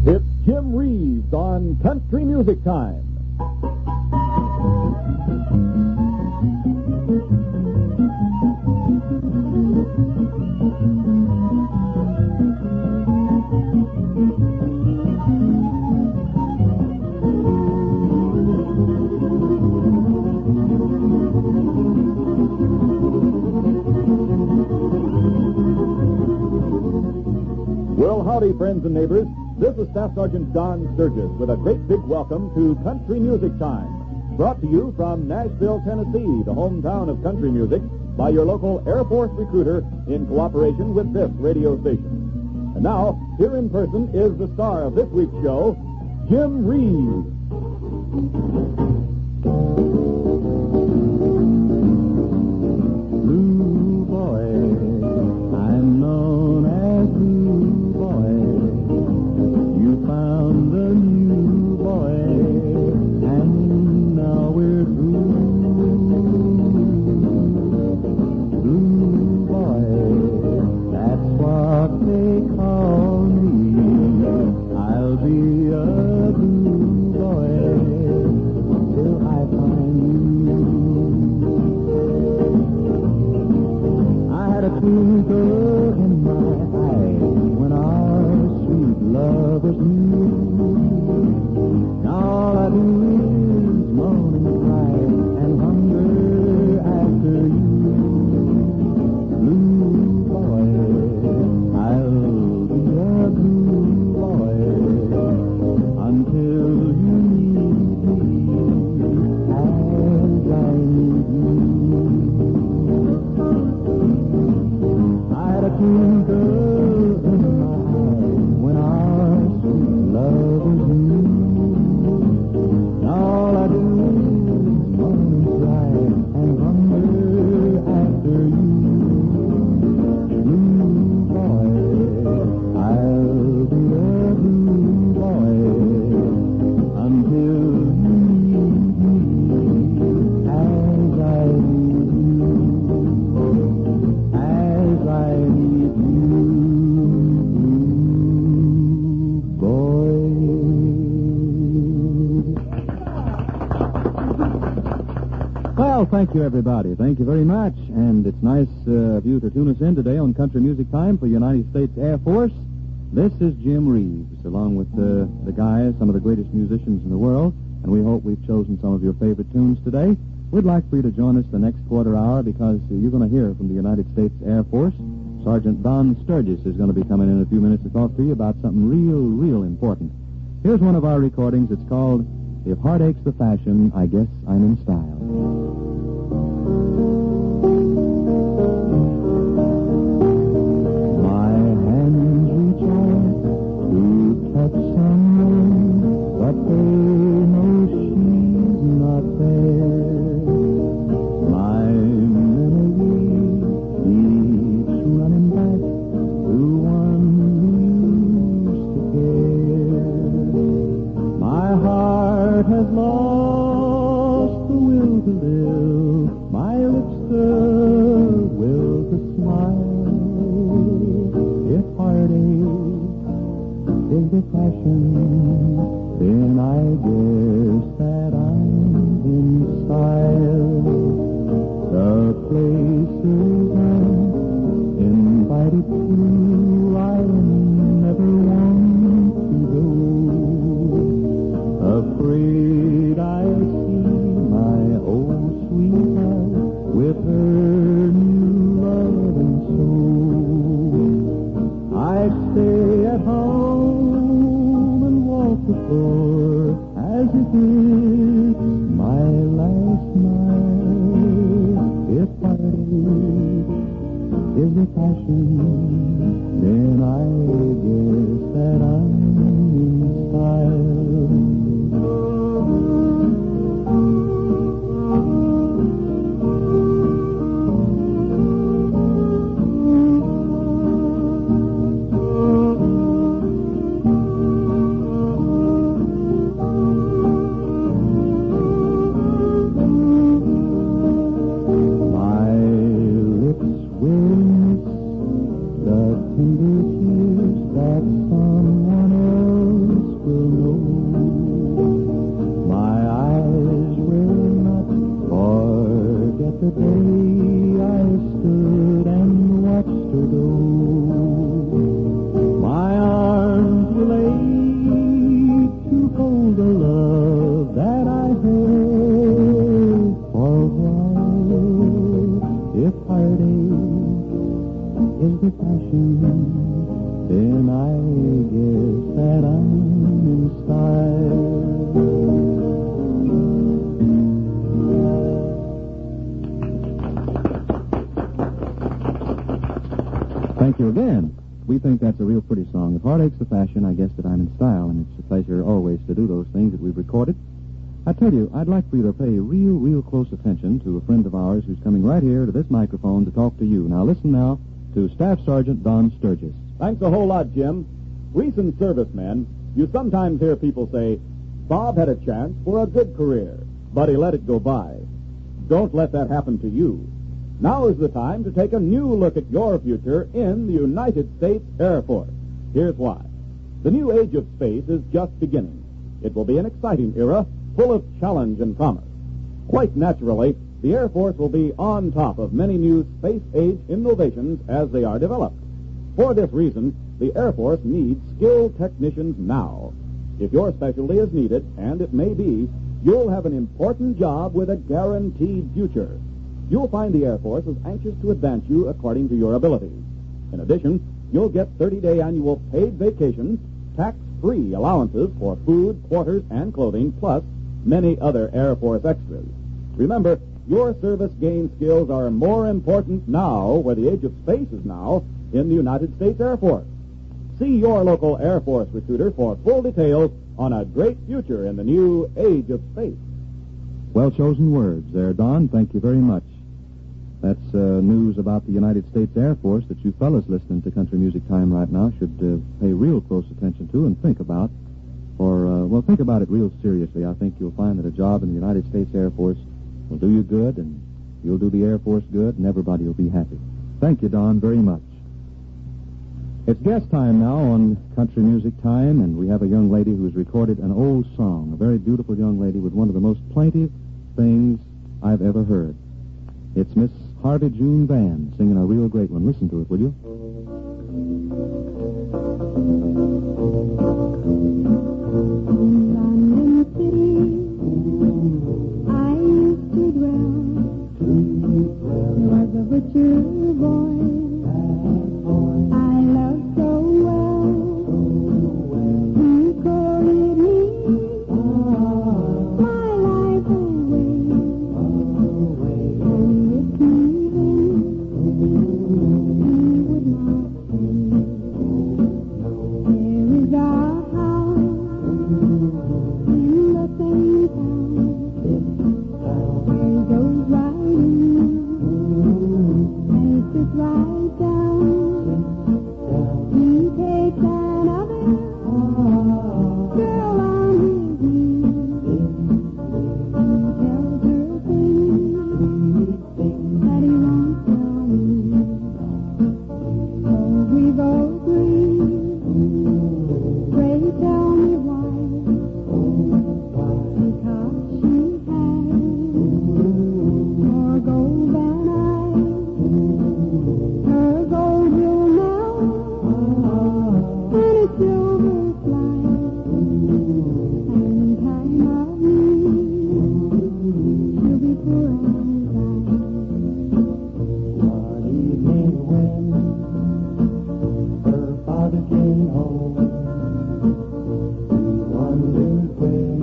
It's Jim Reeves on Country Music Time. Well, howdy, friends and neighbors. This is Staff Sergeant Don Sturgis with a great big welcome to Country Music Time, brought to you from Nashville, Tennessee, the hometown of country music, by your local Air Force recruiter in cooperation with this radio station. And now, here in person is the star of this week's show, Jim Reeves. Blue boy, I'm known as Blue Boy. You found a new boy, and now we're through. Blue boy, that's what they call me. I'll be a blue boy till I find you. I had a twinkle in my eye when our sweet love was new. Now all I do is moan and cry and hunger after you. Blue boy, I'll be a blue boy until you need me as I need you. I had a twinkle in my eye when our sweet love was new. Now all I do is moan and cry and hunger after you. Blue boy, I'll be a blue boy until you need me as I need you, as I need you, boy. Well, thank you, everybody. Thank you very much. And it's nice of you to tune us in today on Country Music Time for United States Air Force. This is Jim Reeves, along with the guys, some of the greatest musicians in the world, and we hope we've chosen some of your favorite tunes today. We'd like for you to join us the next quarter hour because you're going to hear from the United States Air Force. Sergeant Don Sturgis is going to be coming in a few minutes to talk to you about something real important. Here's one of our recordings. It's called If Heartache's the Fashion, I Guess I'm in Style. My hands reach out to touch someone, but they know she's not there. My memory keeps running back to one who used to care. My heart has lost the will to live, my lips the will to smile. If heartache is the fashion, then I guess that I'm in style. The places I'm invited to, I never want to go. Afraid I see my old sweetheart with her new love and soul. I stay at home and walk the floor as if it's my last night. If heartache is the fashion, heartache's the fashion, I guess that I'm in style, and it's a pleasure always to do those things that we've recorded. I tell you, I'd like for you to pay real close attention to a friend of ours who's coming right here to this microphone to talk to you. Now, listen now to Staff Sergeant Don Sturgis. Thanks a whole lot, Jim. Recent servicemen, you sometimes hear people say, Bob had a chance for a good career, but he let it go by. Don't let that happen to you. Now is the time to take a new look at your future in the United States Air Force. Here's why. The new age of space is just beginning. It will be an exciting era, full of challenge and promise. Quite naturally, the Air Force will be on top of many new space-age innovations as they are developed. For this reason, the Air Force needs skilled technicians now. If your specialty is needed, and it may be, you'll have an important job with a guaranteed future. You'll find the Air Force is anxious to advance you according to your abilities. In addition, you'll get 30-day annual paid vacations, tax-free allowances for food, quarters, and clothing, plus many other Air Force extras. Remember, your service-gained skills are more important now, where the age of space is now, in the United States Air Force. See your local Air Force recruiter for full details on a great future in the new age of space. Well-chosen words there, Don. Thank you very much. That's news about the United States Air Force that you fellas listening to Country Music Time right now should pay real close attention to and think about. Or, think about it real seriously. I think you'll find that a job in the United States Air Force will do you good, and you'll do the Air Force good, and everybody will be happy. Thank you, Don, very much. It's guest time now on Country Music Time, and we have a young lady who's recorded an old song, a very beautiful young lady with one of the most plaintive things I've ever heard. It's Miss Harvey June Van singing a real great one. Listen to it, will you? London City, I used to dwell. There was a butcher boy I loved so well. He courted me my life away, and with me then he would not stay. There is a house in the same town where he goes right in and sits right down. He takes another girl on his knee. He tells her things that he won't tell me. Oh, we both agreed. Pray tell me why. Because she has more gold than I. Her gold will melt when a silver flies. And in time of need, she'll be poor as I. One evening when her father came home, he wondered where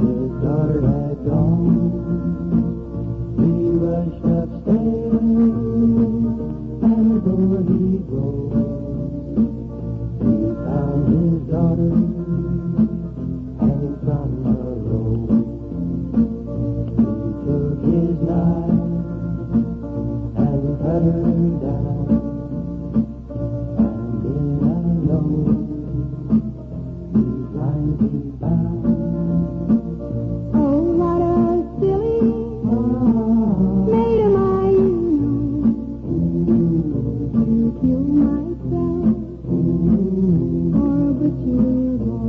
his daughter had gone. He rushed upstairs, and the door he closed. He found his daughter hanging from a rope. He took his knife and cut her down, and in a note these lines he found. Oh, what a silly maid am I, to kill myself for a butcher boy.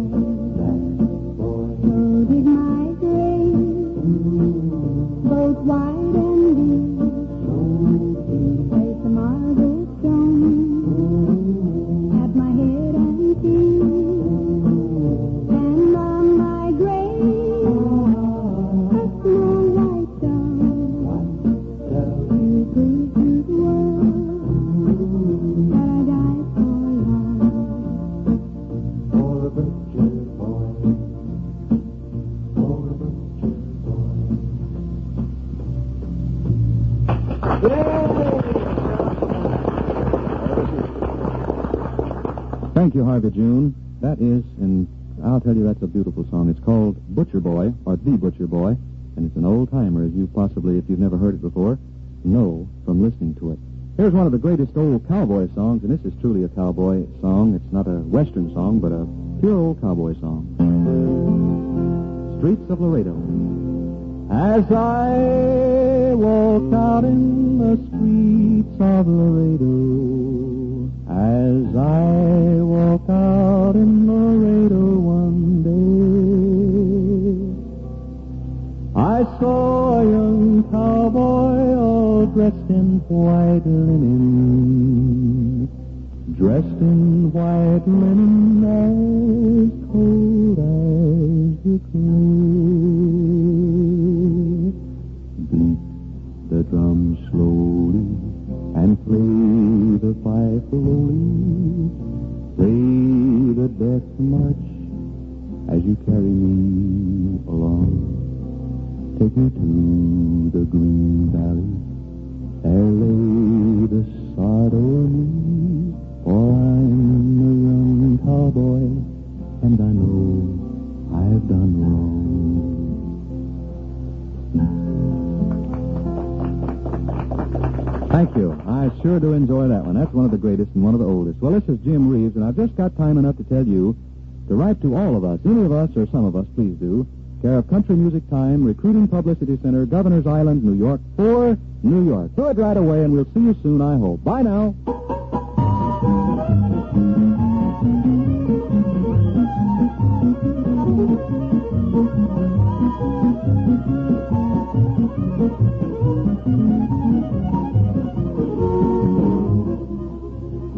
you, Harvey June. That is, and I'll tell you, that's a beautiful song. It's called Butcher Boy, or The Butcher Boy, and it's an old-timer, as you possibly, if you've never heard it before, know from listening to it. Here's one of the greatest old cowboy songs, and this is truly a cowboy song. It's not a Western song, but a pure old cowboy song. Streets of Laredo. As I walk out in the streets of Laredo, as I walk out in Laredo one day, I saw a young cowboy all dressed in white linen, dressed in white linen, as cold as the clay. Beat the drum slowly and play the fife lowly. Say the death march as you carry me along. Take me to the green valley. There lay the sod o'er me. For I'm a young cowboy, and I know I've done wrong. Thank you. I sure do enjoy that one. That's one of the greatest and one of the oldest. Well, this is Jim Reeves, and I've just got time enough to tell you to write to all of us, any of us or some of us, please do, care of Country Music Time, Recruiting Publicity Center, Governor's Island, New York, for New York. Do it right away, and we'll see you soon, I hope. Bye now.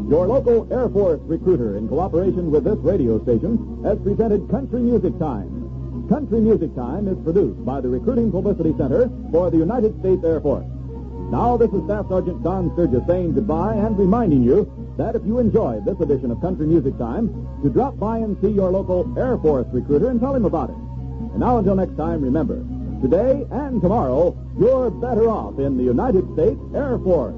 Your local Air Force recruiter, in cooperation with this radio station, has presented Country Music Time. Country Music Time is produced by the Recruiting Publicity Center for the United States Air Force. Now, this is Staff Sergeant Don Sturgis saying goodbye and reminding you that if you enjoyed this edition of Country Music Time, to drop by and see your local Air Force recruiter and tell him about it. And now, until next time, remember, today and tomorrow, you're better off in the United States Air Force.